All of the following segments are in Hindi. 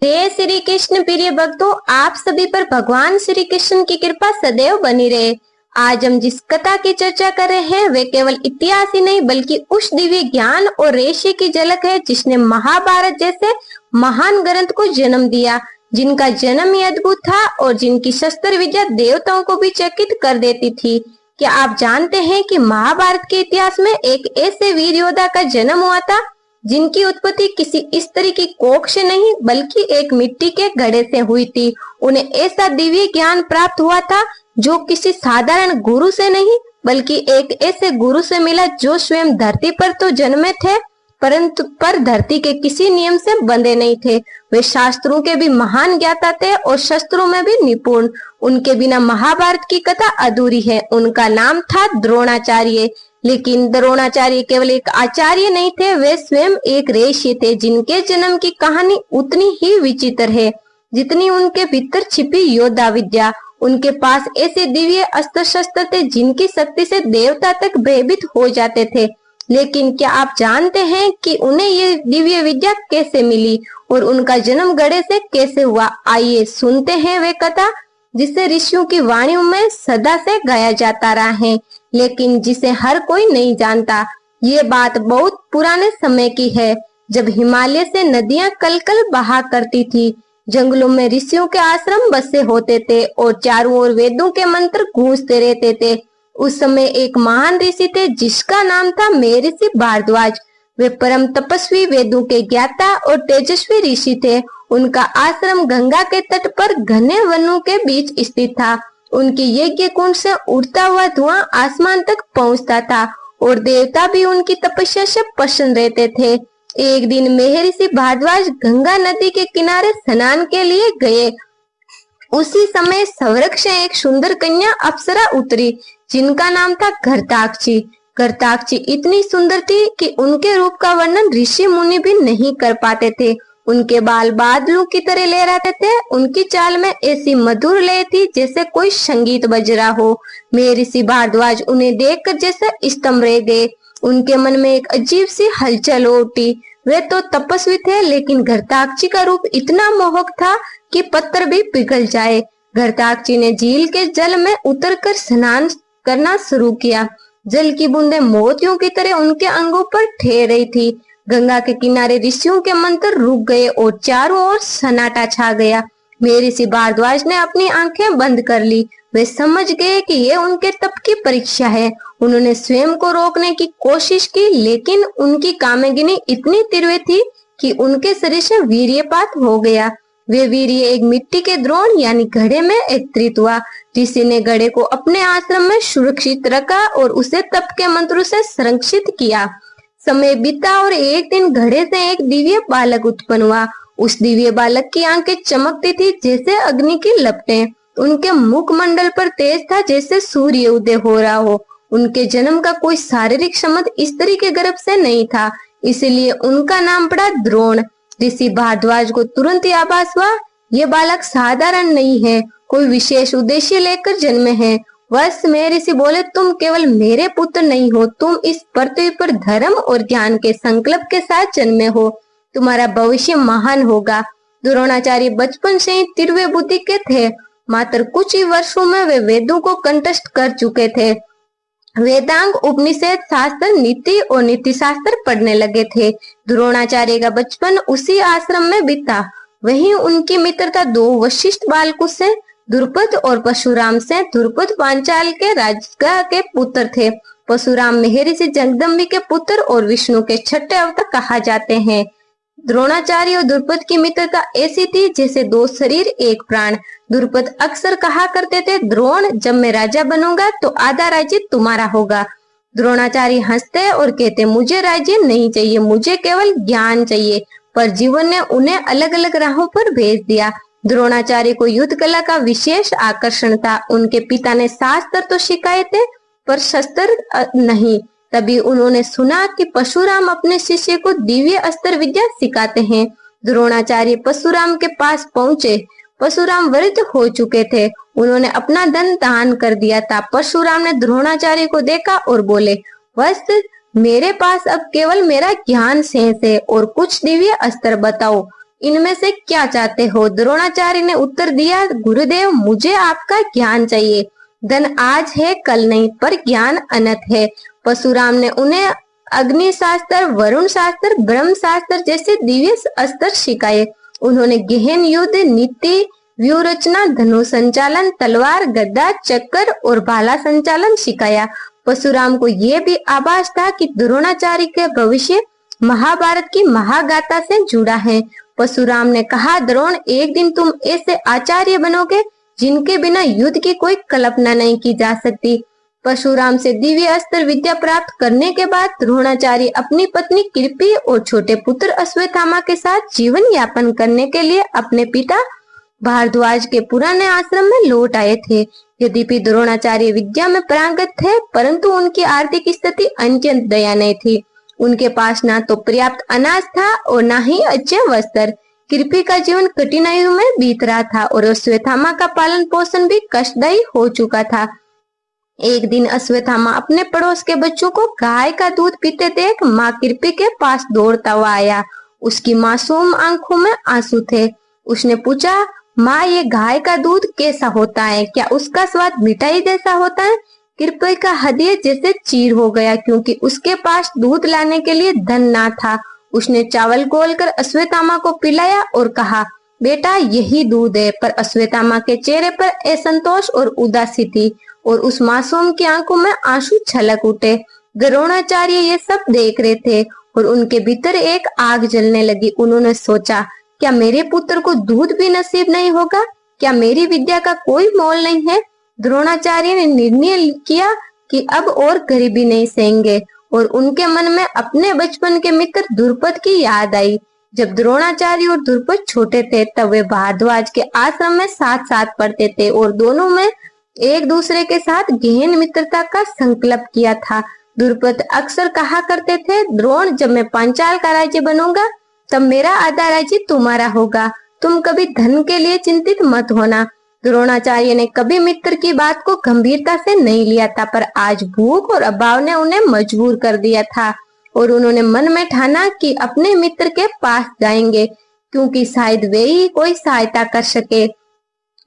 हे श्री कृष्ण प्रिय भक्तों, आप सभी पर भगवान श्री कृष्ण की कृपा सदैव बनी रहे। आज हम जिस कथा की चर्चा कर रहे हैं वे केवल इतिहास ही नहीं बल्कि उस दिव्य ज्ञान और रहस्य की झलक है जिसने महाभारत जैसे महान ग्रंथ को जन्म दिया, जिनका जन्म ही अद्भुत था और जिनकी शस्त्र विद्या देवताओं को भी चकित कर देती थी। क्या आप जानते हैं कि महाभारत के इतिहास में एक ऐसे वीर योद्धा का जन्म हुआ था जिनकी उत्पत्ति किसी स्त्री की कोख से नहीं बल्कि एक मिट्टी के घड़े से हुई थी। उन्हें ऐसा दिव्य ज्ञान प्राप्त हुआ था जो किसी साधारण गुरु से नहीं बल्कि एक ऐसे गुरु से मिला जो स्वयं धरती पर तो जन्मे थे परंतु पर धरती के किसी नियम से बंधे नहीं थे। वे शास्त्रों के भी महान ज्ञाता थे और शस्त्रों में भी निपुण। उनके बिना महाभारत की कथा अधूरी है। उनका नाम था द्रोणाचार्य। लेकिन द्रोणाचार्य केवल एक आचार्य नहीं थे, वे स्वयं एक ऋषि थे जिनके जन्म की कहानी उतनी ही विचित्र है जितनी उनके भीतर छिपी योद्धा विद्या। उनके पास ऐसे दिव्य अस्त्र शस्त्र थे जिनकी शक्ति से देवता तक भयभीत हो जाते थे। लेकिन क्या आप जानते हैं कि उन्हें ये दिव्य विद्या कैसे मिली और उनका जन्म घड़े से कैसे हुआ? आइए सुनते हैं वे कथा जिसे ऋषियों की वाणियों में सदा से गाया जाता रहा है लेकिन जिसे हर कोई नहीं जानता। ये बात बहुत पुराने समय की है जब हिमालय से नदियां कलकल बहा करती थी। जंगलों में ऋषियों के आश्रम बसे होते थे और चारों ओर वेदों के मंत्र गूंजते रहते थे। उस समय एक महान ऋषि थे जिसका नाम था महर्षि भारद्वाज। वे परम तपस्वी, वेदों के ज्ञाता और तेजस्वी ऋषि थे। उनका आश्रम गंगा के तट पर घने वनों के बीच स्थित था। उनकी यज्ञ कुंड से उड़ता हुआ धुआं आसमान तक पहुंचता था और देवता भी उनकी तपस्या से प्रसन्न रहते थे। एक दिन महर्षि भारद्वाज गंगा नदी के किनारे स्नान के लिए गए। उसी समय स्वर्ग से एक सुंदर कन्या अप्सरा उतरी जिनका नाम था घृताक्षी। घृताक्षी इतनी सुंदर थी कि उनके रूप का वर्णन ऋषि मुनि भी नहीं कर पाते थे। उनके बाल बादलों की तरह लहराते थे। उनकी चाल में ऐसी मधुर लय थी जैसे कोई संगीत बज रहा हो। महर्षि भारद्वाज उन्हें देखकर जैसे स्तंभ रह गए। उनके मन में एक अजीब सी हलचल उठी। वे तो तपस्वी थे लेकिन घृताक्षी का रूप इतना मोहक था कि पत्थर भी पिघल जाए। घृताक्षी ने झील के जल में उतरकर स्नान करना शुरू किया। जल की बूंदें मोतियों की तरह उनके अंगों पर ठहर रही थी। गंगा के किनारे ऋषियों के मंत्र रुक गए और चारों ओर सन्नाटा छा गया। महर्षि भारद्वाज ने अपनी आंखें बंद कर ली। वे समझ गए कि ये उनके तप की परीक्षा है। उन्होंने स्वयं को रोकने की कोशिश की लेकिन उनकी कामगिनी इतनी तीव्र थी कि उनके शरीर से वीर्यपात हो गया। वे वीर्य एक मिट्टी के द्रोण यानी घड़े में एकत्रित हुआ। ऋषि ने घड़े को अपने आश्रम में सुरक्षित रखा और उसे तप के मंत्रों से संरक्षित किया। समय बीता और एक दिन घड़े से एक दिव्य बालक उत्पन्न हुआ। उस दिव्य बालक की आंखें चमकती थी जैसे अग्नि की लपटें। उनके मुखमंडल पर तेज था जैसे सूर्य उदय हो रहा हो। उनके जन्म का कोई शारीरिक संबंध स्त्री के गर्भ से नहीं था, इसलिए उनका नाम पड़ा द्रोण। ऋषि भारद्वाज को तुरंत आभास हुआ ये बालक साधारण नहीं है, कोई विशेष उद्देश्य लेकर जन्मे है। वह महर्षि बोले, तुम केवल मेरे पुत्र नहीं हो, तुम इस पृथ्वी पर धर्म और ज्ञान के संकल्प के साथ जन्मे हो। तुम्हारा भविष्य महान होगा। द्रोणाचार्य बचपन से ही तीव्र बुद्धि के थे। मात्र कुछ ही वर्षों में वे वेदों को कंठस्थ कर चुके थे। वेदांग, उपनिषद, शास्त्र, नीति और नीति शास्त्र पढ़ने लगे थे। द्रोणाचार्य का बचपन उसी आश्रम में बीता। वहीं उनकी मित्रता दो वशिष्ठ बालकों से, द्रुपद और परशुराम से। द्रुपद पांचाल के राजा के पुत्र थे। परशुराम महर्षि जगदम्बी के पुत्र और विष्णु के छठे अवतार कहा जाते हैं। द्रोणाचार्य और द्रुपद की मित्रता ऐसी थी जैसे दो शरीर एक प्राण। द्रुपद अक्सर कहा करते थे, द्रोण, जब मैं राजा बनूंगा तो आधा राज्य तुम्हारा होगा। द्रोणाचार्य हंसते और कहते, मुझे राज्य नहीं चाहिए, मुझे केवल ज्ञान चाहिए। पर जीवन ने उन्हें अलग अलग राहों पर भेज दिया। द्रोणाचार्य को युद्ध कला का विशेष आकर्षण था। उनके पिता ने शास्त्र तो सिखाए थे पर शस्त्र नहीं। तभी उन्होंने सुना कि परशुराम अपने शिष्य को दिव्य अस्त्र विद्या सिखाते हैं। द्रोणाचार्य परशुराम के पास पहुंचे। परशुराम वृद्ध हो चुके थे। उन्होंने अपना धन दान कर दिया था। परशुराम ने द्रोणाचार्य को देखा और बोले, वत्स, मेरे पास अब केवल मेरा ज्ञान शेष है और कुछ दिव्य अस्त्र बताओ। इनमें से क्या चाहते हो? द्रोणाचार्य ने उत्तर दिया, गुरुदेव मुझे आपका ज्ञान चाहिए। धन आज है कल नहीं, पर ज्ञान अनंत है। परशुराम ने उन्हें अग्नि शास्त्र, वरुण शास्त्र, ब्रह्म शास्त्र जैसे दिव्य अस्त्र सिखाए। उन्होंने गहन युद्ध नीति, व्यूह रचना, धनुष संचालन, तलवार, गदा, चक्कर और भाला संचालन सिखाया। परशुराम को यह भी आभास था कि द्रोणाचार्य का भविष्य महाभारत की महागाथा से जुड़ा है। परशुराम ने कहा, द्रोण एक दिन तुम ऐसे आचार्य बनोगे जिनके बिना युद्ध की कोई कल्पना नहीं की जा सकती। परशुराम से दिव्य अस्त्र विद्या प्राप्त करने के बाद द्रोणाचार्य अपनी पत्नी कृपि और छोटे पुत्र अश्वत्थामा के साथ जीवन यापन करने के लिए अपने पिता भारद्वाज के पुराने आश्रम में लौट आए थे। यद्यपि द्रोणाचार्य विद्या में पारंगत थे, परंतु उनकी आर्थिक स्थिति अत्यंत दयनीय थी। उनके पास ना तो पर्याप्त अनाज था और ना ही अच्छे वस्त्र। कृपि का जीवन कठिनाइयों में बीत रहा था और अश्वत्थामा का पालन पोषण भी कष्टदायी हो चुका था। एक दिन अश्वत्थामा अपने पड़ोस के बच्चों को गाय का दूध पीते देख माँ कृपि के पास दौड़ता हुआ आया। उसकी मासूम आंखों में आंसू थे। उसने पूछा, माँ ये गाय का दूध कैसा होता है? क्या उसका स्वाद मिठाई जैसा होता है? कृपि का हृदय जैसे चीर हो गया, क्योंकि उसके पास दूध लाने के लिए धन ना था। उसने चावल घोलकर अश्वत्थामा को पिलाया और कहा, बेटा यही दूध है। पर अश्वत्थामा के चेहरे पर असंतोष और उदासी थी और उस मासूम की आंखों में आंसू छलक उठे। द्रोणाचार्य ये सब देख रहे थे और उनके भीतर एक आग जलने लगी। उन्होंने सोचा, क्या मेरे पुत्र को दूध भी नसीब नहीं होगा? क्या मेरी विद्या का कोई मोल नहीं है? द्रोणाचार्य ने निर्णय किया कि अब और गरीबी नहीं सहेंगे और उनके मन में अपने बचपन के मित्र द्रुपद की याद आई। जब द्रोणाचार्य और द्रुपद छोटे थे तब वे भारद्वाज के आश्रम में साथ साथ पढ़ते थे और दोनों में एक दूसरे के साथ गहन मित्रता का संकल्प किया था। द्रुपद अक्सर कहा करते थे, द्रोण जब मैं पांचाल का राज्य बनूंगा तब मेरा आधा राज्य तुम्हारा होगा। तुम कभी धन के लिए चिंतित मत होना। द्रोणाचार्य ने कभी मित्र की बात को गंभीरता से नहीं लिया था, पर आज भूख और अभाव ने उन्हें मजबूर कर दिया था और उन्होंने मन में ठाना कि अपने मित्र के पास जाएंगे, क्योंकि शायद वे ही कोई सहायता कर सके।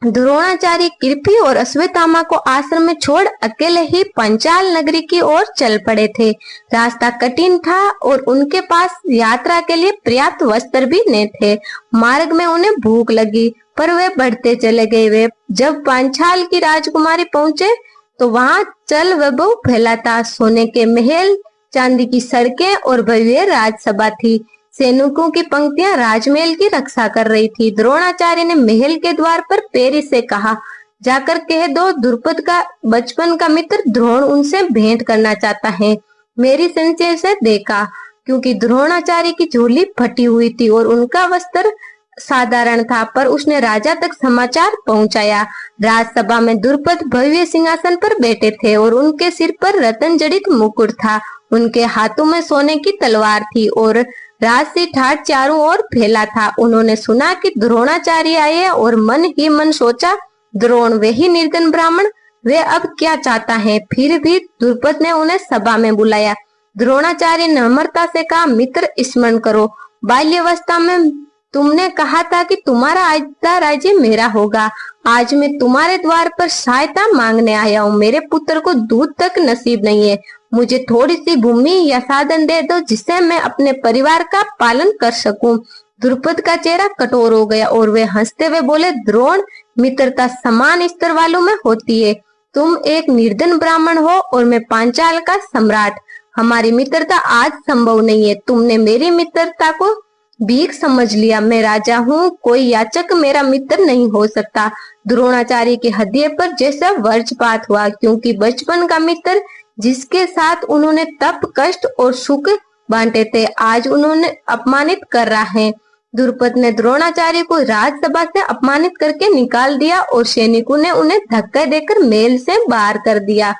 द्रोणाचार्य कृपि और अश्वत्थामा को आश्रम में छोड़ अकेले ही पंचाल नगरी की ओर चल पड़े थे। रास्ता कठिन था और उनके पास यात्रा के लिए पर्याप्त वस्त्र भी नहीं थे। मार्ग में उन्हें भूख लगी, पर वे बढ़ते चले गए। वे जब पांचाल की राजकुमारी पहुंचे तो वहां चल वैभव फैला था। सोने के महल, चांदी की सड़कें और भव्य राजसभा थी। सैनिकों की पंक्तियां राजमहल की रक्षा कर रही थी। द्रोणाचार्य ने महल के द्वार पर पेरी से कहा, जाकर कह दो द्रुपद का बचपन का मित्र द्रोण उनसे भेंट करना चाहता है। मेरी संशय से देखा, क्योंकि द्रोणाचार्य की झोली फटी हुई थी और उनका वस्त्र साधारण था, पर उसने राजा तक समाचार पहुंचाया। राजसभा में द्रुपद भव्य सिंहासन पर बैठे थे और उनके सिर पर रत्न जड़ित मुकुट था। उनके हाथों में सोने की तलवार थी और राजसी ठाट चारों ओर फैला था। उन्होंने सुना कि द्रोणाचार्य आए और मन ही मन सोचा, द्रोण वही निर्धन ब्राह्मण, वे अब क्या चाहता है? फिर भी द्रुपद ने उन्हें सभा में बुलाया। द्रोणाचार्य ने नम्रता से कहा, मित्र स्मरण करो, बाल्यावस्था में तुमने कहा था कि तुम्हारा आधा राज्य मेरा होगा। आज मैं तुम्हारे द्वार पर सहायता मांगने आया हूँ। मेरे पुत्र को दूध तक नसीब नहीं है। मुझे थोड़ी सी भूमि या साधन दे दो जिससे मैं अपने परिवार का पालन कर सकूं। द्रुपद का चेहरा कठोर हो गया और वे हंसते हुए बोले, द्रोण, मित्रता समान स्तर वालों में होती है। तुम एक निर्धन ब्राह्मण हो और मैं पांचाल का सम्राट। हमारी मित्रता आज संभव नहीं है। तुमने मेरी मित्रता को भीख समझ लिया। मैं राजा हूँ, कोई याचक मेरा मित्र नहीं हो सकता। द्रोणाचार्य के हृदय पर जैसा वज्रपात हुआ, क्योंकि बचपन का मित्र जिसके साथ उन्होंने तप, कष्ट और सुख बांटे थे, आज उन्होंने अपमानित कर रहा है। द्रुपद ने द्रोणाचार्य को राजसभा से अपमानित करके निकाल दिया और सैनिकों ने उन्हें धक्का देकर महल से बाहर कर दिया।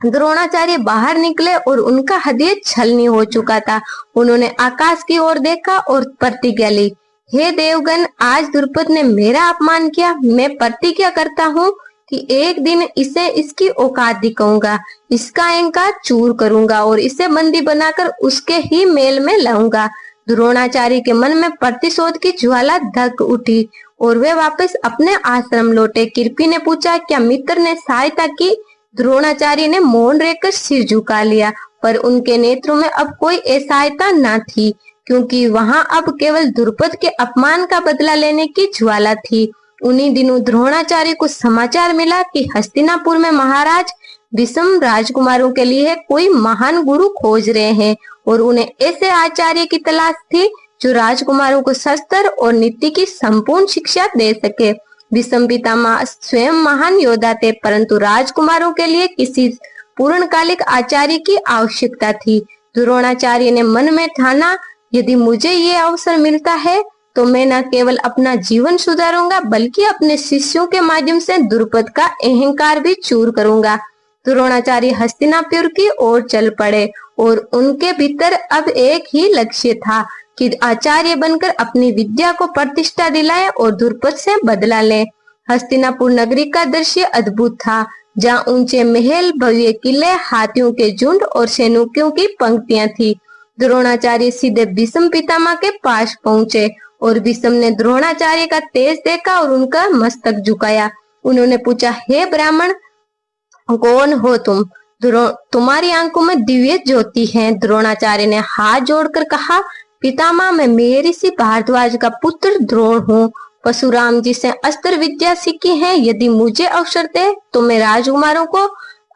द्रोणाचार्य बाहर निकले और उनका हृदय छलनी हो चुका था। उन्होंने आकाश की ओर देखा और प्रतिज्ञा ली, हे देवगण, आज द्रुपद ने मेरा अपमान किया। मैं प्रतिज्ञा करता हूँ कि एक दिन इसे इसकी औकात दिखाऊंगा, इसका अहंकार चूर करूंगा और इसे बंदी बनाकर उसके ही महल में लाऊंगा। द्रोणाचार्य के मन में प्रतिशोध की ज्वाला धक उठी और वे वापस अपने आश्रम लौटे। कृपी ने पूछा, क्या मित्र ने सहायता की? द्रोणाचार्य ने मौन रहकर सिर झुका लिया, पर उनके नेत्रों में अब कोई असहायता न थी, क्योंकि वहां अब केवल द्रुपद के अपमान का बदला लेने की ज्वाला थी। उन्हीं दिनों द्रोणाचार्य को समाचार मिला कि हस्तिनापुर में महाराज भीष्म राजकुमारों के लिए कोई महान गुरु खोज रहे हैं और उन्हें ऐसे आचार्य की तलाश थी जो राजकुमारों को शस्त्र और नीति की संपूर्ण शिक्षा दे सके। भीष्म पितामह स्वयं महान योद्धा थे, परंतु राजकुमारों के लिए किसी पूर्णकालिक आचार्य की आवश्यकता थी। द्रोणाचार्य ने मन में ठाना, यदि मुझे ये अवसर मिलता है तो मैं न केवल अपना जीवन सुधारूंगा बल्कि अपने शिष्यों के माध्यम से द्रुपद का अहंकार भी चूर करूंगा। द्रोणाचार्य हस्तिनापुर की ओर चल पड़े और उनके भीतर अब एक ही लक्ष्य था कि आचार्य बनकर अपनी विद्या को प्रतिष्ठा दिलाए और द्रुपद से बदला ले। हस्तिनापुर नगरी का दृश्य अद्भुत था, जहाँ ऊंचे महल, भव्य किले, हाथियों के झुंड और सैनिकों की पंक्तियां थी। द्रोणाचार्य सीधे भीष्म पितामह के पास पहुंचे और भीष्म ने द्रोणाचार्य का तेज देखा और उनका मस्तक झुकाया। उन्होंने पूछा, हे ब्राह्मण, कौन हो तुम? तुम्हारी आंखों में दिव्य ज्योति है। द्रोणाचार्य ने हाथ जोड़कर कहा, पितामह, मैं महर्षि भारद्वाज का पुत्र द्रोण हूँ। परशुराम जी से अस्त्र विद्या सीखी है। यदि मुझे अवसर दे तो मैं राजकुमारों को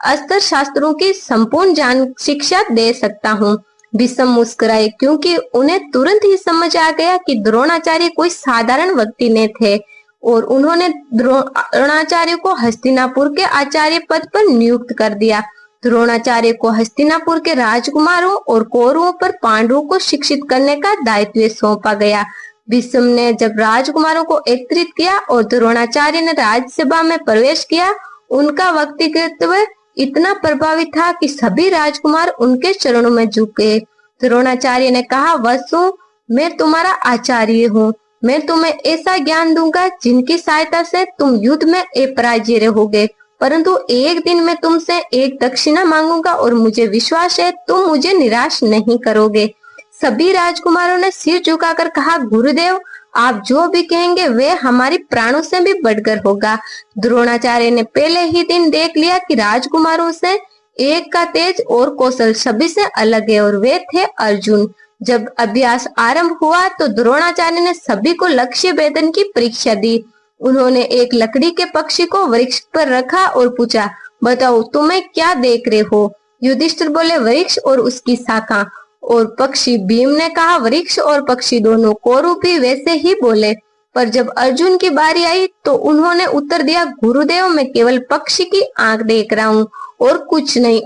अस्त्र शास्त्रों की संपूर्ण ज्ञान शिक्षा दे सकता हूँ। भीष्म मुस्कुराए, क्योंकि उन्हें तुरंत ही समझ आ गया कि द्रोणाचार्य कोई साधारण व्यक्ति नहीं थे और उन्होंने द्रोणाचार्य को हस्तिनापुर के आचार्य पद पर नियुक्त कर दिया। द्रोणाचार्य को हस्तिनापुर के राजकुमारों और कौरवों पर पांडवों को शिक्षित करने का दायित्व सौंपा गया। भीष्म ने जब राजकुमारों को एकत्रित किया और द्रोणाचार्य ने राज्यसभा में प्रवेश किया, उनका व्यक्तित्व इतना प्रभावी था कि सभी राजकुमार उनके चरणों में झुक गए। द्रोणाचार्य ने कहा, वत्सो, मैं तुम्हारा आचार्य हूँ। मैं तुम्हें ऐसा ज्ञान दूंगा जिनकी सहायता से तुम युद्ध में अपराजित रहोगे, परंतु एक दिन मैं तुमसे एक दक्षिणा मांगूंगा और मुझे विश्वास है तुम मुझे निराश नहीं करोगे। सभी राजकुमारों ने सिर झुकाकर कहा, गुरुदेव, आप जो भी कहेंगे वे हमारी प्राणों से भी बढ़कर होगा। द्रोणाचार्य ने पहले ही दिन देख लिया कि राजकुमारों से एक का तेज और कौशल सभी से अलग है और वे थे अर्जुन। जब अभ्यास आरंभ हुआ तो द्रोणाचार्य ने सभी को लक्ष्य भेदन की परीक्षा दी। उन्होंने एक लकड़ी के पक्षी को वृक्ष पर रखा और पूछा, बताओ तुम्हें क्या देख रहे हो? युधिष्ठिर बोले, वृक्ष और उसकी शाखा। और पक्षी भीम ने कहा, वृक्ष और पक्षी दोनों। कौरव भी वैसे ही बोले, पर जब अर्जुन की बारी आई तो उन्होंने उत्तर दिया, गुरुदेव, मैं केवल पक्षी की आंख देख रहा हूँ और कुछ नहीं।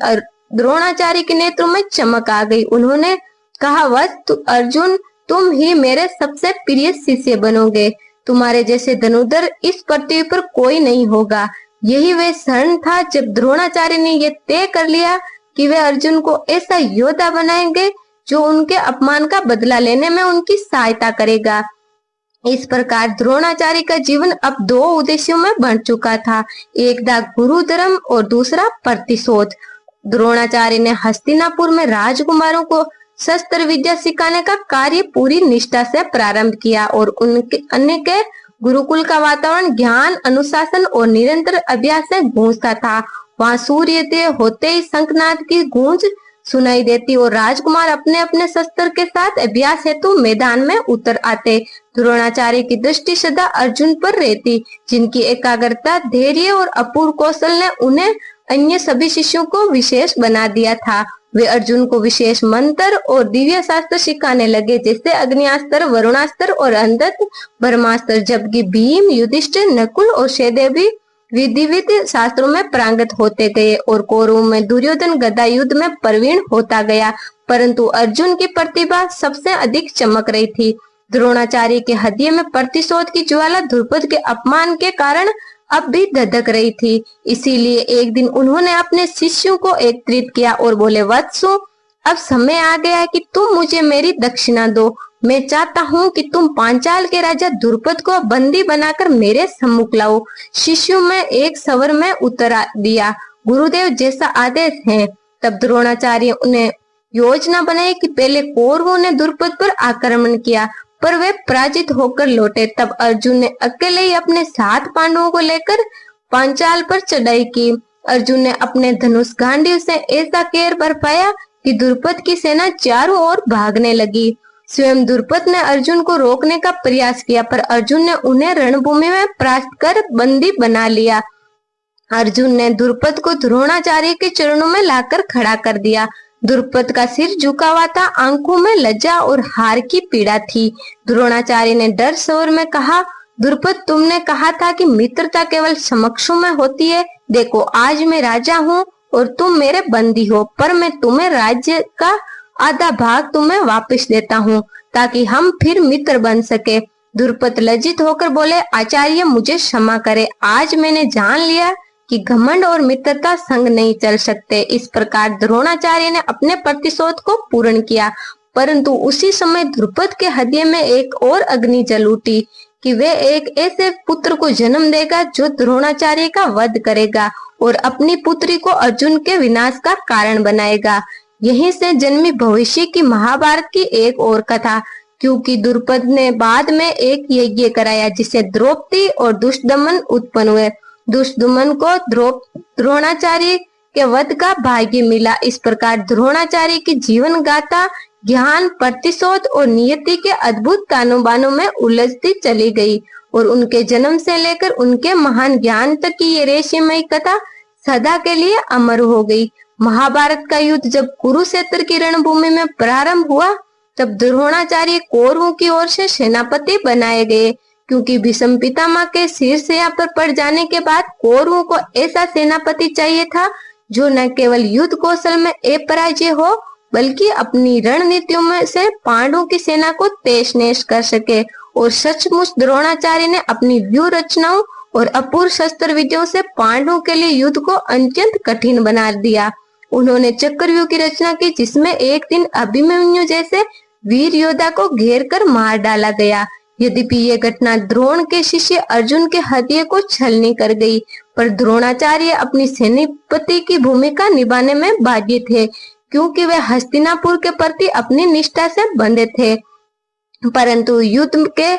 द्रोणाचार्य के नेत्रों में चमक आ गई। उन्होंने कहा, वत्स अर्जुन, तुम ही मेरे सबसे प्रिय शिष्य बनोगे। तुम्हारे जैसे धनुर्धर इस पृथ्वी पर कोई नहीं होगा। यही वह क्षण था जब द्रोणाचार्य ने यह तय कर लिया कि वे अर्जुन को ऐसा योद्धा बनाएंगे जो उनके अपमान का बदला लेने में उनकी सहायता करेगा। इस प्रकार द्रोणाचार्य का जीवन अब दो उद्देश्यों में बंट चुका था, एक था गुरु धर्म और दूसरा प्रतिशोध। द्रोणाचार्य ने हस्तिनापुर में राजकुमारों को शस्त्र विद्या सिखाने का कार्य पूरी निष्ठा से प्रारंभ किया और उनके अन्य के गुरुकुल का वातावरण ज्ञान, अनुशासन और निरंतर अभ्यास से गूंजता था। वहाँ सूर्योदय होते ही शंखनाद की गूंज सुनाई देती और राजकुमार अपने अपने शस्त्र के साथ अभ्यास हेतु मैदान में उतर आते। द्रोणाचार्य की दृष्टि सदा अर्जुन पर रहती, जिनकी एकाग्रता, धैर्य और अपूर्व कौशल ने उन्हें अन्य सभी शिष्यों को विशेष बना दिया था। वे अर्जुन को विशेष मंत्र और दिव्य शास्त्र सिखाने लगे, जैसे अग्नियास्त्र, वरुणास्त्र और अंधत ब्रह्मास्त्र, जबकि भीम, युधिष्ठिर, नकुल और सहदेव भी विधिविध शास्त्रों में प्रांगत होते गए और कौरवों में दुर्योधन गदा युद्ध में प्रवीण होता गया, परंतु अर्जुन की प्रतिभा सबसे अधिक चमक रही थी। द्रोणाचार्य के हृदय में प्रतिशोध की ज्वाला द्रुपद के अपमान के कारण अब भी धधक रही थी। इसीलिए एक दिन उन्होंने अपने शिष्यों को एकत्रित किया और बोले, वत्सो, अब समय आ गया है कि तुम मुझे मेरी दक्षिणा दो। मैं चाहता हूँ कि तुम पांचाल के राजा द्रुपद को बंदी बनाकर मेरे सम्मुख लाओ। शिष्यों में एक सवर में उतर दिया, गुरुदेव जैसा आदेश है। तब द्रोणाचार्य उन्हें योजना बनाई कि पहले कौरवों ने द्रुपद पर आक्रमण किया, पर वे पराजित होकर लौटे। तब अर्जुन ने अकेले ही अपने 7 पांडवों को लेकर पांचाल पर चढ़ाई की। अर्जुन ने अपने धनुष गांडीव से ऐसा कहर बरपाया कि द्रुपद की सेना चारों ओर भागने लगी। स्वयं द्रुपद ने अर्जुन को रोकने का प्रयास किया, पर अर्जुन ने उन्हें रणभूमि में परास्त कर बंदी बना लिया। अर्जुन ने द्रुपद को द्रोणाचार्य के चरणों में लाकर खड़ा कर दिया। द्रुपद का सिर झुका हुआ था, आंखों में लज्जा और हार की पीड़ा थी। द्रोणाचार्य ने डर स्वर में कहा, द्रुपद, तुमने कहा था कि मित्रता केवल समक्षों में होती है। देखो, आज मैं राजा हूँ और तुम मेरे बंदी हो, पर मैं तुम्हें राज्य का आधा भाग तुम्हें वापस देता हूँ ताकि हम फिर मित्र बन सके। द्रुपद लज्जित होकर बोले, आचार्य, मुझे क्षमा करे। आज मैंने जान लिया कि घमंड और मित्रता संग नहीं चल सकते। इस प्रकार द्रोणाचार्य ने अपने प्रतिशोध को पूर्ण किया, परंतु उसी समय द्रुपद के हृदय में एक और अग्नि जल उठी कि वे एक ऐसे पुत्र को जन्म देगा जो द्रोणाचार्य का वध करेगा और अपनी पुत्री को अर्जुन के विनाश का कारण बनाएगा। यहीं से जन्मी भविष्य की महाभारत की एक और कथा, क्योंकि द्रुपद ने बाद में एक यज्ञ कराया जिसे द्रौपदी और दुष्टदमन उत्पन्न हुए। दुष्टदमन को द्रोणाचार्य के वध का भाग्य मिला। इस प्रकार द्रोणाचार्य की जीवन गाथा ज्ञान, प्रतिशोध और नियति के अद्भुत तानोबानों में उलझती चली गई और उनके जन्म से लेकर उनके महान ज्ञान तक की ये रहस्यमयी कथा सदा के लिए अमर हो गई। महाभारत का युद्ध जब कुरुक्षेत्र की रणभूमि में प्रारंभ हुआ, तब द्रोणाचार्य कौरवों की ओर से सेनापति बनाए गए, क्योंकि भीष्म पितामह के शीर्षया पर पड़ जाने के बाद कौरवों को ऐसा सेनापति चाहिए था जो न केवल युद्ध कौशल में अपराजय हो, बल्कि अपनी रणनीतियों में से पांडवों की सेना को तहस नहस कर सके। और सचमुच द्रोणाचार्य ने अपनी व्यूह रचनाओं और अपूर्व शस्त्र विद्याओं से पांडवों के लिए युद्ध को अत्यंत कठिन बना दिया। उन्होंने चक्रव्यूह की रचना की, जिसमें एक दिन अभिमन्यु जैसे वीर योद्धा को घेर कर मार डाला गया। यद्यपि ये घटना द्रोण के शिष्य अर्जुन के हृदय को छलनी कर गई, पर द्रोणाचार्य अपनी सेनापति की भूमिका निभाने में बाध्य थे, क्योंकि वे हस्तिनापुर के प्रति अपनी निष्ठा से बंधे थे। परंतु युद्ध के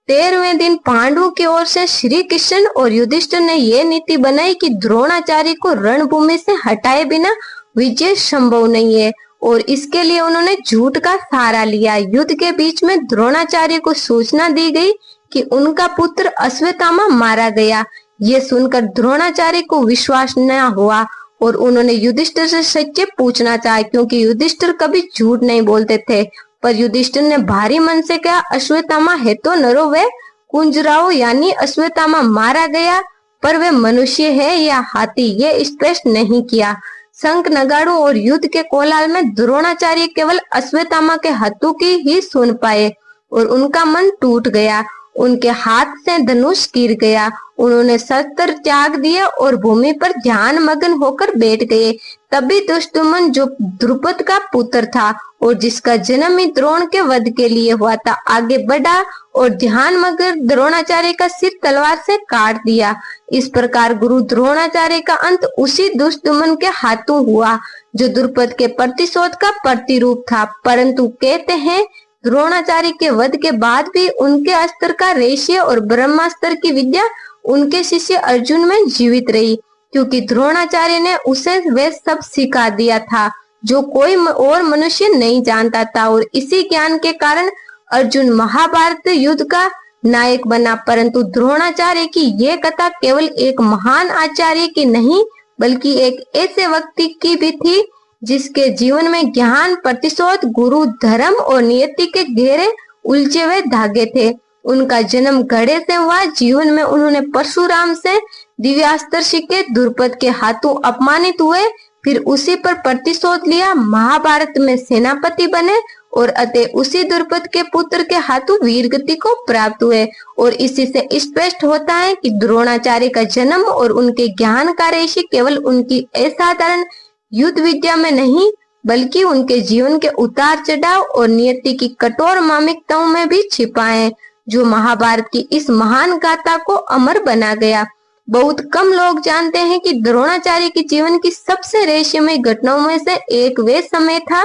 13वें दिन पांडवों की ओर से श्री कृष्ण और युधिष्ठिर ने यह नीति बनाई कि द्रोणाचार्य को रणभूमि से हटाए बिना विजय संभव नहीं है, और इसके लिए उन्होंने झूठ का सहारा लिया। युद्ध के बीच में द्रोणाचार्य को सूचना दी गई कि उनका पुत्र अश्वत्थामा मारा गया। ये सुनकर द्रोणाचार्य को विश्वास न हुआ और उन्होंने युधिष्ठिर से सच्चे पूछना चाहा, क्योंकि युधिष्ठिर कभी झूठ नहीं बोलते थे। पर युधिष्ठिर ने भारी मन से कहा, अश्वत्थामा है तो नरो वे कुंजराओ, यानी अश्वत्थामा मारा गया, पर वे मनुष्य है या हाथी, ये स्पष्ट नहीं किया। शंख, नगाड़ों और युद्ध के कोलाहल में द्रोणाचार्य केवल अश्वत्थामा के हाथों की ही सुन पाए और उनका मन टूट गया। उनके हाथ से धनुष गिर गया। उन्होंने शस्त्र त्याग दिया और भूमि पर ध्यान मग्न होकर बैठ गए। तभी दुष्टदमन, जो द्रुपद का पुत्र था और जिसका जन्म ही द्रोण के वध के लिए हुआ था, आगे बढ़ा और ध्यान मग्न द्रोणाचार्य का सिर तलवार से काट दिया। इस प्रकार गुरु द्रोणाचार्य का अंत उसी दुष्टदमन के हाथों हुआ, जो द्रुपद के प्रतिशोध का प्रतिरूप था। परंतु कहते हैं द्रोणाचार्य के वध के बाद भी उनके अस्त्र का रहस्य और ब्रह्मास्त्र की विद्या उनके शिष्य अर्जुन में जीवित रही, क्योंकि द्रोणाचार्य ने उसे वे सब सिखा दिया था जो कोई और मनुष्य नहीं जानता था। और इसी ज्ञान के कारण अर्जुन महाभारत युद्ध का नायक बना। परंतु द्रोणाचार्य की ये कथा केवल एक महान आचार्य की नहीं, बल्कि एक ऐसे व्यक्ति की भी थी जिसके जीवन में ज्ञान, प्रतिशोध, गुरु, धर्म और नियति के गहरे उलझे हुए धागे थे। उनका जन्म घड़े से हुआ। जीवन में उन्होंने परशुराम से दिव्यास्त्र सीखे, द्रुपद के हाथों अपमानित हुए, फिर उसी पर प्रतिशोध लिया, महाभारत में सेनापति बने और अतः उसी द्रुपद के पुत्र के हाथों वीरगति को प्राप्त हुए। और इसी से स्पष्ट होता है कि द्रोणाचार्य का जन्म और उनके ज्ञान का रहस्य केवल उनकी असाधारण युद्ध विद्या में नहीं, बल्कि उनके जीवन के उतार चढ़ाव और नियति की कठोर मार्मिकताओं में भी छिपा है, जो महाभारत की इस महान गाथा को अमर बना गया। बहुत कम लोग जानते हैं कि द्रोणाचार्य के जीवन की सबसे रहस्यमय घटनाओं में से एक वे समय था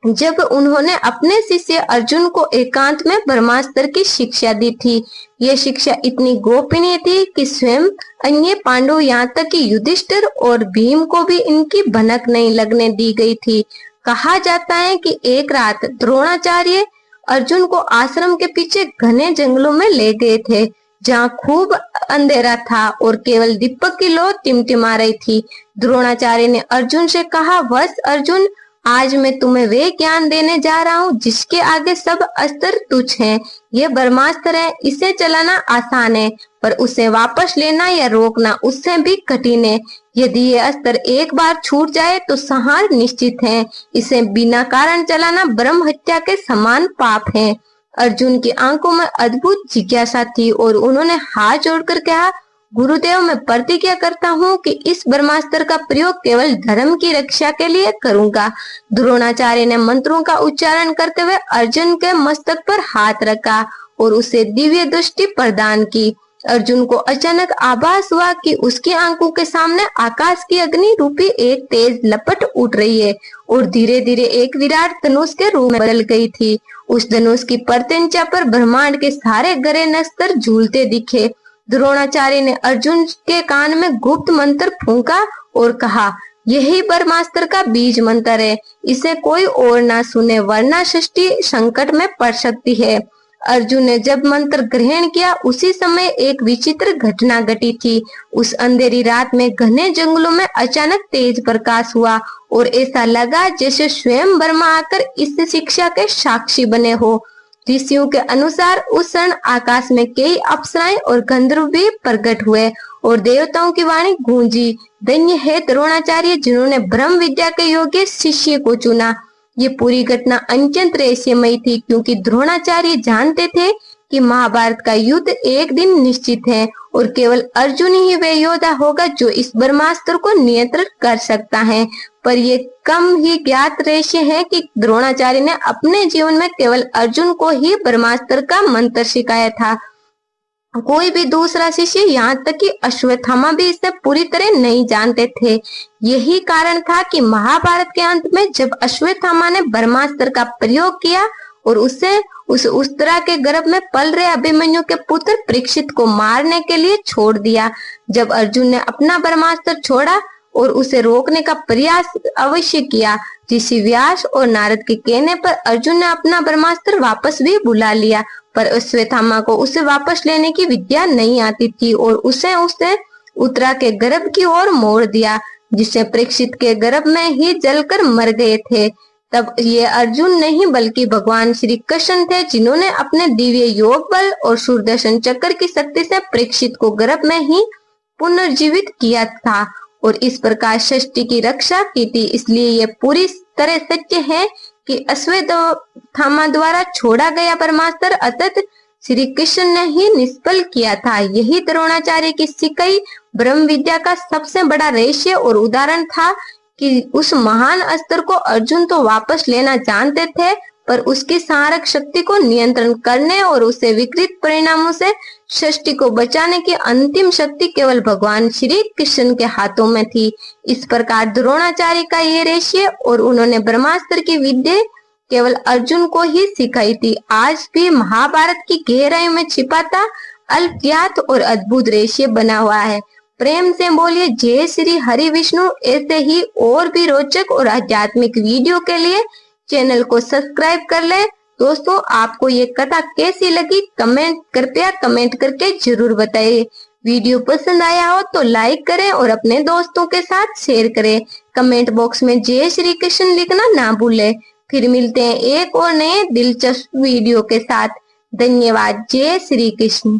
जब उन्होंने अपने शिष्य अर्जुन को एकांत में ब्रह्मास्त्र की शिक्षा दी थी। यह शिक्षा इतनी गोपनीय थी कि स्वयं अन्य पांडव, यहाँ तक कि युधिष्ठिर और भीम को भी इनकी भनक नहीं लगने दी गई थी। कहा जाता है कि एक रात द्रोणाचार्य अर्जुन को आश्रम के पीछे घने जंगलों में ले गए थे, जहाँ खूब अंधेरा था और केवल दीपक की लौ टिमटिमा रही थी। द्रोणाचार्य ने अर्जुन से कहा, वत्स अर्जुन, आज मैं तुम्हें वे ज्ञान देने जा रहा हूँ जिसके आगे सब अस्त्र तुच्छ हैं। ये ब्रह्मास्त्र है, इसे चलाना आसान है, पर उसे वापस लेना या रोकना उससे भी कठिन है। यदि ये अस्त्र एक बार छूट जाए तो संहार निश्चित है। इसे बिना कारण चलाना ब्रह्म हत्या के समान पाप है। अर्जुन की आंखों में अद्भुत जिज्ञासा थी और उन्होंने हाथ जोड़कर कहा, गुरुदेव, मैं प्रतिज्ञा करता हूँ कि इस ब्रह्मास्त्र का प्रयोग केवल धर्म की रक्षा के लिए करूंगा। द्रोणाचार्य ने मंत्रों का उच्चारण करते हुए अर्जुन के मस्तक पर हाथ रखा और उसे दिव्य दृष्टि प्रदान की। अर्जुन को अचानक आभास हुआ कि उसकी आंखों के सामने आकाश की अग्नि रूपी एक तेज लपट उठ रही है और धीरे धीरे एक विराट धनुष के रूप में बदल गई थी। उस धनुष की प्रत्यंचा पर ब्रह्मांड के सारे ग्रह नक्षत्र झूलते दिखे। द्रोणाचार्य ने अर्जुन के कान में गुप्त मंत्र फूंका और कहा, यही ब्रह्मास्त्र का बीज मंत्र है, इसे कोई और ना सुने वरना सृष्टि संकट में पड़ सकती है। अर्जुन ने जब मंत्र ग्रहण किया, उसी समय एक विचित्र घटना घटी थी। उस अंधेरी रात में घने जंगलों में अचानक तेज प्रकाश हुआ और ऐसा लगा जैसे स्वयं ब्रह्मा आकर इस शिक्षा के साक्षी बने हो। ऋषियों के अनुसार उस क्षण आकाश में कई अप्सराएं और गंधर्व भी प्रकट हुए और देवताओं की वाणी गूंजी, धन्य है द्रोणाचार्य जिन्होंने ब्रह्म विद्या के योग्य शिष्य को चुना। ये पूरी घटना अत्यंत रहस्यमयी थी, क्योंकि द्रोणाचार्य जानते थे कि महाभारत का युद्ध एक दिन निश्चित है और केवल अर्जुन ही वह योद्धा होगा जो इस ब्रह्मास्त्र को नियंत्रित कर सकता है। पर ये कम ही ज्ञात रहस्य है कि द्रोणाचार्य ने अपने जीवन में केवल अर्जुन को ही ब्रह्मास्त्र का मंत्र सिखाया था। कोई भी दूसरा शिष्य, यहाँ तक कि अश्वत्थामा भी इसे पूरी तरह नहीं जानते थे। यही कारण था कि महाभारत के अंत में जब अश्वत्थामा ने ब्रह्मास्त्र का प्रयोग किया और उसे उस उस्तरा के गर्भ में पल रहे अभिमन्यु के पुत्र परीक्षित को मारने के लिए छोड़ दिया। जब अर्जुन ने अपना ब्रह्मास्त्र छोड़ा और उसे रोकने का प्रयास अवश्य किया, ऋषि व्यास और नारद के कहने पर अर्जुन ने अपना ब्रह्मास्त्र वापस भी बुला लिया, पर अश्वत्थामा को उसे वापस लेने की विद्या नहीं आती थी और उसे उत्तरा के गर्भ की ओर मोड़ दिया, जिससे परीक्षित के गर्भ में ही जलकर मर गए थे। तब ये अर्जुन नहीं बल्कि भगवान श्री कृष्ण थे जिन्होंने अपने दिव्य योग बल और सुदर्शन चक्र की शक्ति से परीक्षित को गर्भ में ही पुनर्जीवित किया था और इस प्रकार सृष्टि की रक्षा की थी। इसलिए ये पूरी तरह सत्य है कि अश्वत्थामा द्वारा छोड़ा गया ब्रह्मास्त्र अतत श्री कृष्ण ने ही निष्फल किया था। यही द्रोणाचार्य की सिखाई ब्रह्म विद्या का सबसे बड़ा रहस्य और उदाहरण था कि उस महान अस्त्र को अर्जुन तो वापस लेना जानते थे, पर उसकी संहारक शक्ति को नियंत्रण करने और उसे विकृत परिणामों से सृष्टि को बचाने की अंतिम शक्ति केवल भगवान श्री कृष्ण के हाथों में थी। इस प्रकार द्रोणाचार्य का ये रहस्य और उन्होंने ब्रह्मास्त्र की विद्या केवल अर्जुन को ही सिखाई थी, आज भी महाभारत की गहराई में छिपाता अल्पज्ञात और अद्भुत रहस्य बना हुआ है। प्रेम से बोलिए जय श्री हरि विष्णु। ऐसे ही और भी रोचक और आध्यात्मिक वीडियो के लिए चैनल को सब्सक्राइब कर ले। दोस्तों, आपको ये कथा कैसी लगी कृपया कमेंट करके जरूर बताइए। वीडियो पसंद आया हो तो लाइक करें और अपने दोस्तों के साथ शेयर करें। कमेंट बॉक्स में जय श्री कृष्ण लिखना ना भूलें। फिर मिलते हैं एक और नए दिलचस्प वीडियो के साथ। धन्यवाद। जय श्री कृष्ण।